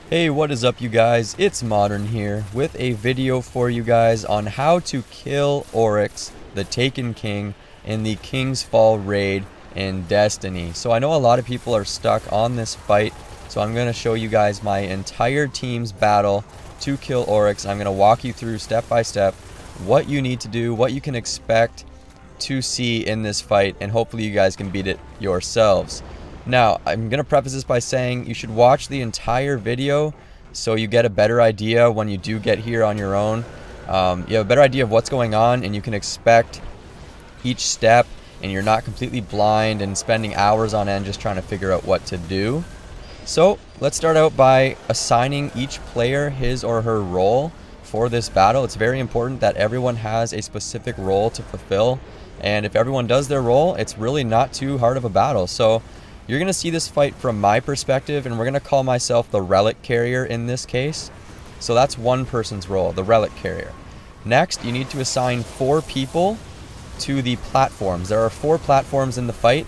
Hey, what is up you guys? It's Modern here with a video for you guys on how to kill Oryx, the Taken King, in the King's Fall raid in Destiny. So I know a lot of people are stuck on this fight, so I'm going to show you guys my entire team's battle to kill Oryx. I'm going to walk you through step by step what you need to do, what you can expect to see in this fight, and hopefully you guys can beat it yourselves. Now, I'm going to preface this by saying you should watch the entire video so you get a better idea when you do get here on your own. You have a better idea of what's going on and you can expect each step, and you're not completely blind and spending hours on end just trying to figure out what to do. So, let's start out by assigning each player his or her role for this battle. It's very important that everyone has a specific role to fulfill, and if everyone does their role, it's really not too hard of a battle. So, you're going to see this fight from my perspective, and we're going to call myself the Relic carrier in this case. So that's one person's role, the Relic carrier. Next, you need to assign 4 people to the platforms. There are 4 platforms in the fight.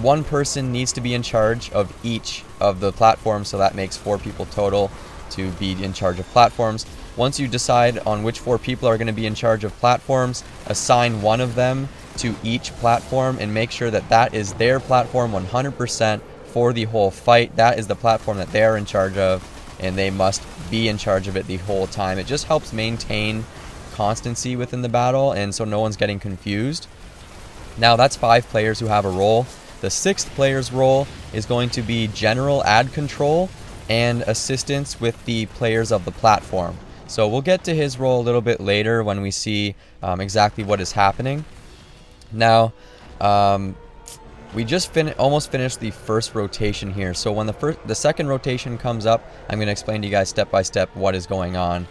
One person needs to be in charge of each of the platforms, so that makes 4 people total to be in charge of platforms. Once you decide on which 4 people are going to be in charge of platforms, assign one of them to each platform and make sure that that is their platform 100% for the whole fight. That is the platform that they're in charge of, and they must be in charge of it the whole time. It just helps maintain constancy within the battle, and so no one's getting confused. Now that's 5 players who have a role. The 6th player's role is going to be general ad control and assistance with the players of the platform. So we'll get to his role a little bit later when we see exactly what is happening. Now, we just almost finished the first rotation here. So when the second rotation comes up, I'm going to explain to you guys step by step what is going on.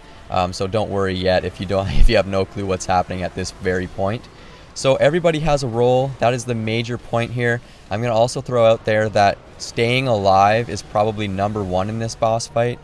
So don't worry yet if you have no clue what's happening at this very point. So everybody has a role. That is the major point here. I'm going to also throw out there that staying alive is probably #1 in this boss fight.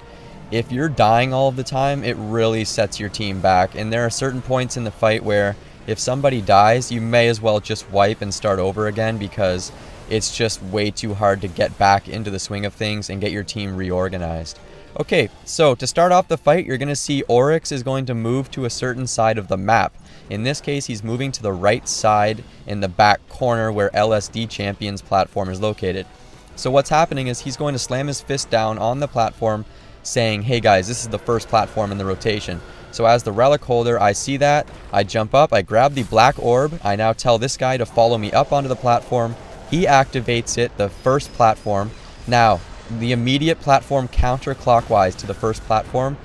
If you're dying all of the time, it really sets your team back. And there are certain points in the fight where if somebody dies, you may as well just wipe and start over again, because it's just way too hard to get back into the swing of things and get your team reorganized. Okay, so to start off the fight, you're going to see Oryx is going to move to a certain side of the map. In this case, he's moving to the right side in the back corner where LSD Champion's platform is located. So what's happening is he's going to slam his fist down on the platform saying, hey guys, this is the first platform in the rotation. So as the relic holder, I see that, I jump up, I grab the black orb, I now tell this guy to follow me up onto the platform. He activates it, the first platform. Now, the immediate platform counterclockwise to the first platform,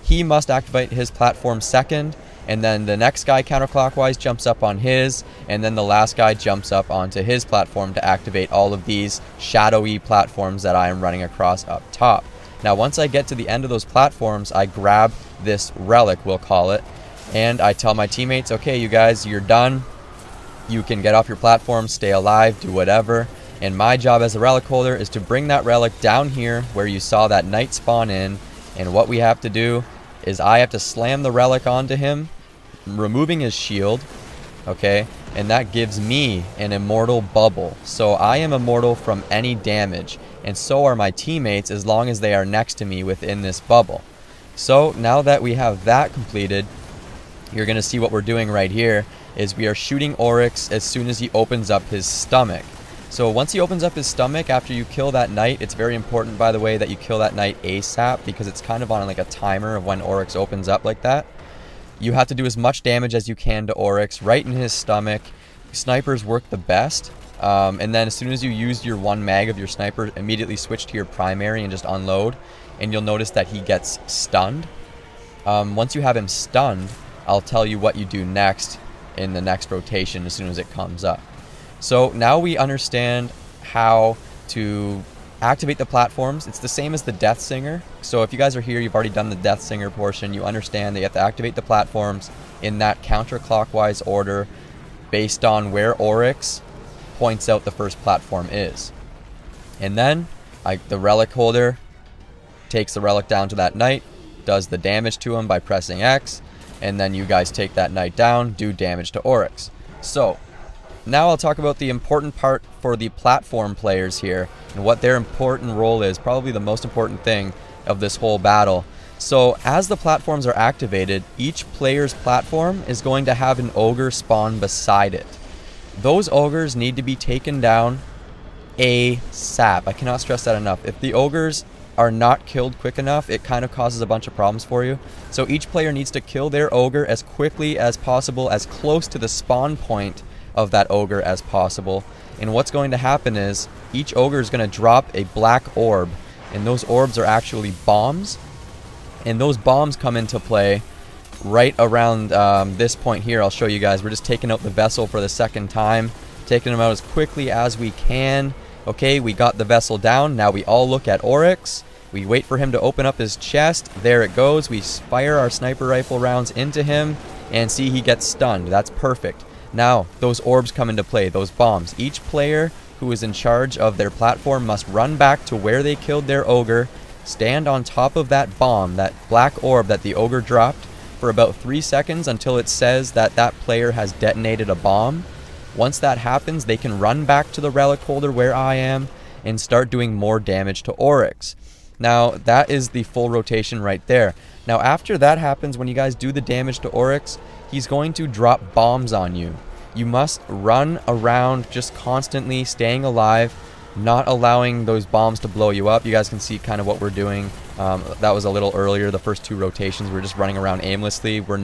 he must activate his platform second, and then the next guy counterclockwise jumps up on his, and then the last guy jumps up onto his platform to activate all of these shadowy platforms that I am running across up top. Now once I get to the end of those platforms, I grab this relic, we'll call it, and I tell my teammates, okay, you guys, you're done. You can get off your platform, stay alive, do whatever. And my job as a relic holder is to bring that relic down here where you saw that knight spawn in. And what we have to do is I have to slam the relic onto him, removing his shield, okay? And that gives me an immortal bubble. So I am immortal from any damage, and so are my teammates as long as they are next to me within this bubble. So now that we have that completed, you're going to see what we're doing right here is we are shooting Oryx as soon as he opens up his stomach. So once he opens up his stomach after you kill that knight, it's very important, by the way, that you kill that knight ASAP, because it's kind of on like a timer of when Oryx opens up like that. You have to do as much damage as you can to Oryx right in his stomach. Snipers work the best. And then as soon as you use your 1 mag of your sniper, immediately switch to your primary and just unload. And you'll notice that he gets stunned. Once you have him stunned, I'll tell you what you do next in the next rotation as soon as it comes up. So now we understand how to activate the platforms. It's the same as the Death Singer. So if you guys are here, you've already done the Death Singer portion, you understand that you have to activate the platforms in that counterclockwise order based on where Oryx points out the first platform is. And then the relic holder takes the relic down to that knight, does the damage to him by pressing X, and then you guys take that knight down, do damage to Oryx. So now I'll talk about the important part for the platform players here and what their important role is, probably the most important thing of this whole battle. So as the platforms are activated, each player's platform is going to have an ogre spawn beside it. Those ogres need to be taken down ASAP. I cannot stress that enough. If the ogres are not killed quick enough, it kind of causes a bunch of problems for you. So each player needs to kill their ogre as quickly as possible, as close to the spawn point of that ogre as possible. And what's going to happen is each ogre is going to drop a black orb, and those orbs are actually bombs. And those bombs come into play right around this point here. I'll show you guys. We're just taking out the vessel for the second time, taking them out as quickly as we can. Okay, we got the vessel down. Now we all look at Oryx. We wait for him to open up his chest. There it goes. We fire our sniper rifle rounds into him and see he gets stunned. That's perfect. Now those orbs come into play, those bombs. Each player who is in charge of their platform must run back to where they killed their ogre, stand on top of that bomb, that black orb that the ogre dropped, for about 3 seconds until it says that that player has detonated a bomb. Once that happens, they can run back to the relic holder where I am and start doing more damage to Oryx. Now, that is the full rotation right there. Now, after that happens, when you guys do the damage to Oryx, he's going to drop bombs on you. You must run around just constantly, staying alive, not allowing those bombs to blow you up. You guys can see kind of what we're doing. That was a little earlier, the first 2 rotations. We're just running around aimlessly. We're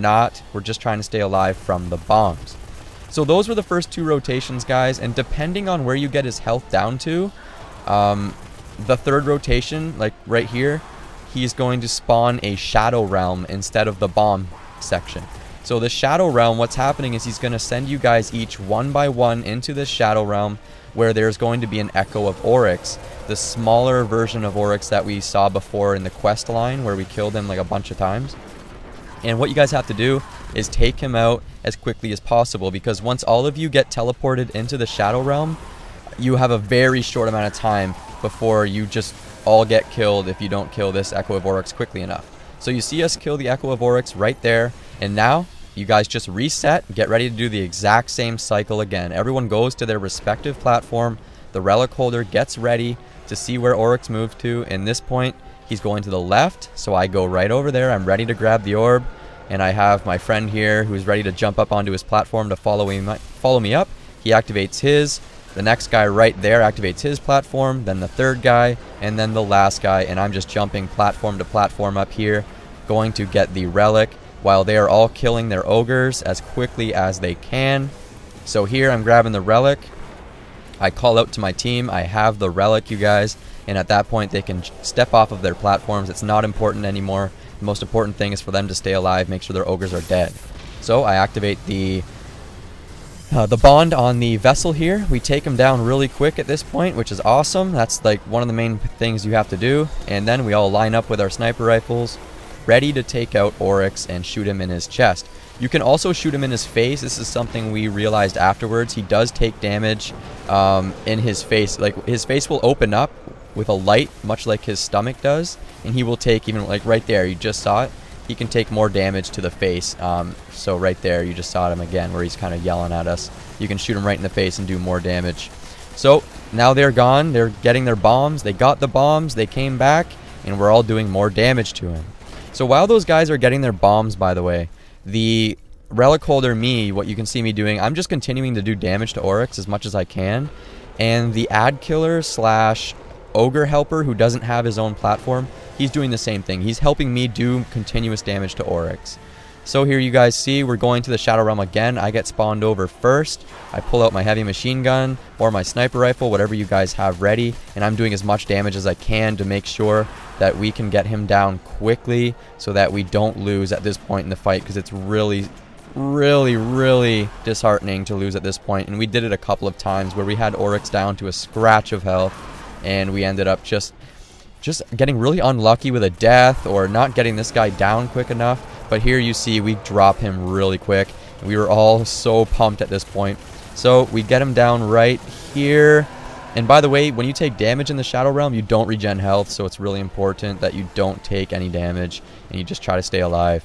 just trying to stay alive from the bombs. So those were the first 2 rotations, guys, and depending on where you get his health down to, the 3rd rotation, like right here, he's going to spawn a shadow realm instead of the bomb section. So the shadow realm, what's happening is he's going to send you guys each one by one into this shadow realm where there's going to be an echo of Oryx, the smaller version of Oryx that we saw before in the quest line where we killed him like a bunch of times. And what you guys have to do is take him out as quickly as possible, because once all of you get teleported into the shadow realm, you have a very short amount of time before you just all get killed if you don't kill this Echo of Oryx quickly enough. So you see us kill the Echo of Oryx right there, and now you guys just reset, get ready to do the exact same cycle again. Everyone goes to their respective platform, the relic holder gets ready to see where Oryx moved to. In this point, he's going to the left, so I go right over there. I'm ready to grab the orb, and I have my friend here who's ready to jump up onto his platform to follow me up. He activates his. The next guy right there activates his platform, then the 3rd guy, and then the last guy, and I'm just jumping platform to platform up here, going to get the relic, while they are all killing their ogres as quickly as they can. So here I'm grabbing the relic. I call out to my team, I have the relic, you guys, and at that point they can step off of their platforms. It's not important anymore. The most important thing is for them to stay alive, make sure their ogres are dead. So I activate the bond on the vessel here. We take them down really quick at this point, which is awesome. That's like one of the main things you have to do. And then we all line up with our sniper rifles, ready to take out Oryx and shoot him in his chest. You can also shoot him in his face. This is something we realized afterwards. He does take damage in his face. Like, his face will open up with a light, much like his stomach does, and he will take, even like right there, you just saw it, he can take more damage to the face. So right there, you just saw him again where he's kind of yelling at us. You can shoot him right in the face and do more damage. So now they're gone. They're getting their bombs. They got the bombs. They came back, and we're all doing more damage to him. So while those guys are getting their bombs, by the way, the relic holder, me, what you can see me doing, I'm just continuing to do damage to Oryx as much as I can. And the ad killer slash ogre helper, who doesn't have his own platform, he's doing the same thing. He's helping me do continuous damage to Oryx. So here you guys see we're going to the Shadow Realm again. I get spawned over first. I pull out my heavy machine gun or my sniper rifle, whatever you guys have ready, and I'm doing as much damage as I can to make sure that we can get him down quickly so that we don't lose at this point in the fight, because it's really disheartening to lose at this point. And we did it a couple of times where we had Oryx down to a scratch of health, and we ended up just getting really unlucky with a death or not getting this guy down quick enough. But here you see we drop him really quick. We were all so pumped at this point. So we get him down right here. And by the way, when you take damage in the Shadow Realm, you don't regen health, so it's really important that you don't take any damage and you just try to stay alive.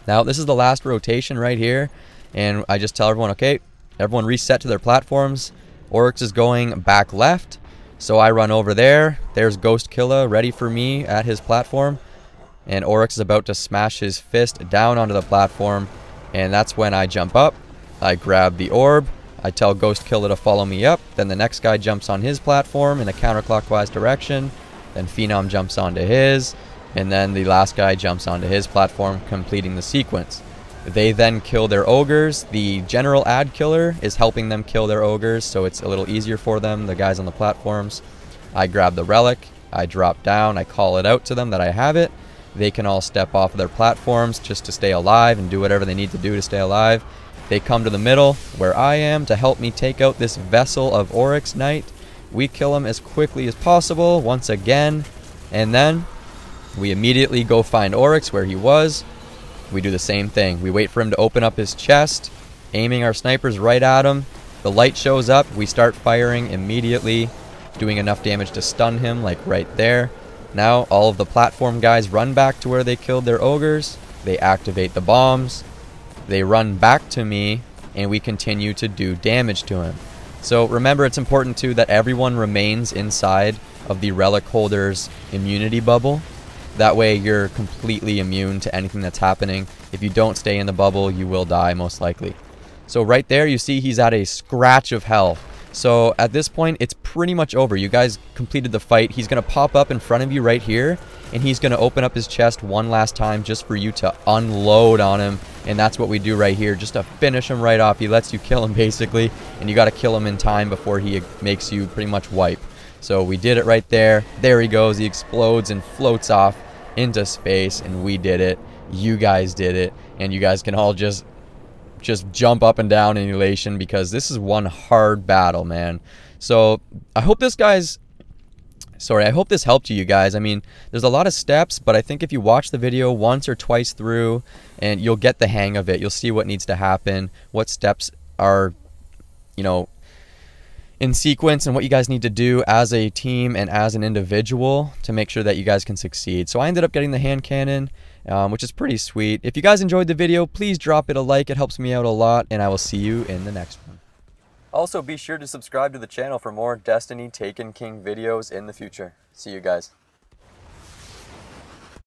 Now, this is the last rotation right here, and I just tell everyone, okay, everyone reset to their platforms. Oryx is going back left, so I run over there. There's Ghostkilla ready for me at his platform, and Oryx is about to smash his fist down onto the platform, and that's when I jump up. I grab the orb, I tell Ghostkilla to follow me up, then the next guy jumps on his platform in a counterclockwise direction, then Phenom jumps onto his, and then the last guy jumps onto his platform, completing the sequence. They then kill their ogres. The general ad killer is helping them kill their ogres, so it's a little easier for them, the guys on the platforms. I grab the relic, I drop down, I call it out to them that I have it. They can all step off of their platforms just to stay alive and do whatever they need to do to stay alive. They come to the middle, where I am, to help me take out this vessel of Oryx Knight. We kill him as quickly as possible, once again, and then we immediately go find Oryx where he was. We do the same thing. We wait for him to open up his chest, aiming our snipers right at him. The light shows up. We start firing immediately, doing enough damage to stun him, like right there. Now all of the platform guys run back to where they killed their ogres. They activate the bombs. They run back to me, and we continue to do damage to him. So remember, it's important too that everyone remains inside of the relic holder's immunity bubble. That way you're completely immune to anything that's happening. If you don't stay in the bubble, you will die most likely. So right there, you see he's at a scratch of health. So at this point, it's pretty much over. You guys completed the fight. He's going to pop up in front of you right here, and he's going to open up his chest one last time just for you to unload on him. And that's what we do right here, just to finish him right off. He lets you kill him basically, and you got to kill him in time before he makes you pretty much wipe. So we did it right there. There he goes. He explodes and floats off into space, and we did it. You guys did it, and you guys can all just jump up and down in elation, because this is one hard battle, man. So I hope this helped you guys. I mean, there's a lot of steps, but I think if you watch the video once or twice through, and you'll get the hang of it. You'll see what needs to happen, what steps are, you know, in sequence, and what you guys need to do as a team and as an individual to make sure that you guys can succeed. So I ended up getting the hand cannon, which is pretty sweet. If you guys enjoyed the video, please drop it a like. It helps me out a lot, and I will see you in the next one. Also, be sure to subscribe to the channel for more Destiny Taken King videos in the future. See you guys.